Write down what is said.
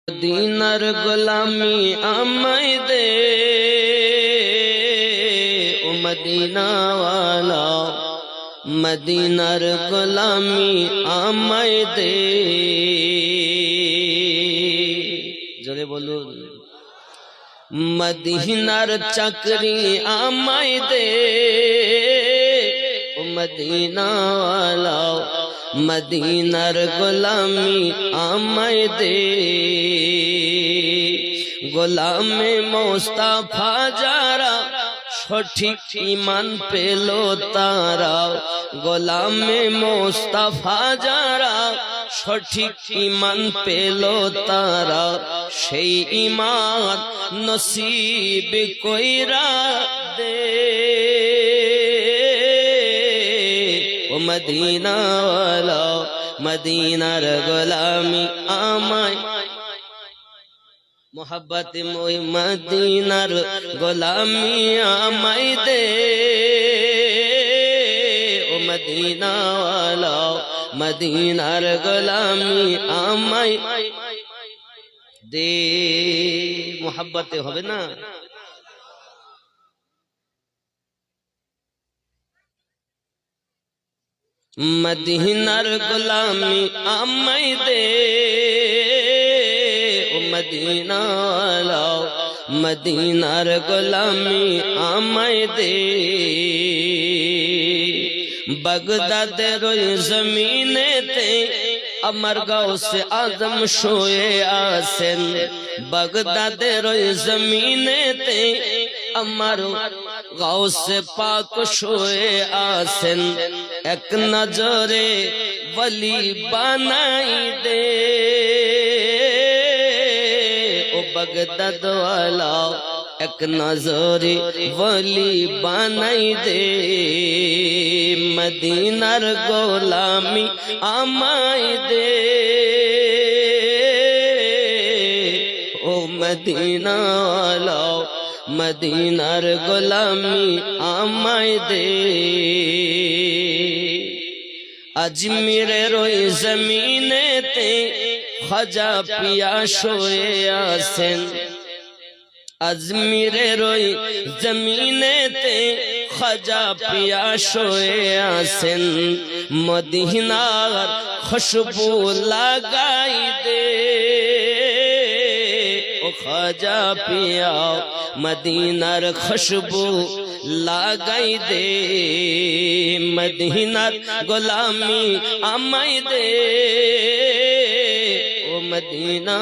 মদিনার গোলামি আমায় দে ও মদিনাওয়ালা, মদিনার গোলামি আমায় দে। জোরে বলুন। মদিনার চাকরি আমায় দে ও মদিনাওয়ালা, মদিনার গোলামি আমায় দে। গোলামে মোস্তাফা যারা সঠিক ঈমান পেল তারা, গোলামে মোস্তাফা যারা সঠিক ঈমান পেল তারা, সেই ঈমান নসিব কইরা দে ও মদিনাওয়ালা, মদিনার গোলামি আমায় মোহাব্বতে ওই মদিনার গোলামি আমায় দে ও মদিনাওয়ালা, মদিনার গোলামি আমায় দে। মোহাব্বতে হবে না? মদিনার গোলামি আমায় দে ও মদিনাওয়ালা, মদিনার গোলামি আমায় দে। বাগদাদের ওই জমিনেতে আমার গাউসে আজম শুয়ে আছেন, বাগদাদের ওই জমিনেতে আমার গাউসে পাক শুয়ে আছেন। এক নজরে ওলি বানাই দে ও বাগদাদ ওয়ালা, এক নজরে ওলি বানাই দে। মদিনার গোলামি আমায় দে ও মদিনা ওয়ালা, মদিনার গোলামি আমায় দে। আজমিরের ওই জমিনেতে খাজা পিয়া শুয়ে আছেন, আজমিরের ওই জমিনেতে খাজা পিয়া শুয়ে আছেন। মদিনার খুশবু লাগাই দে ও খাজা পিয়া, মদিনার খুশবু লাগাই দে। মদিনার গোলামি আমায় দে ও মদিনা।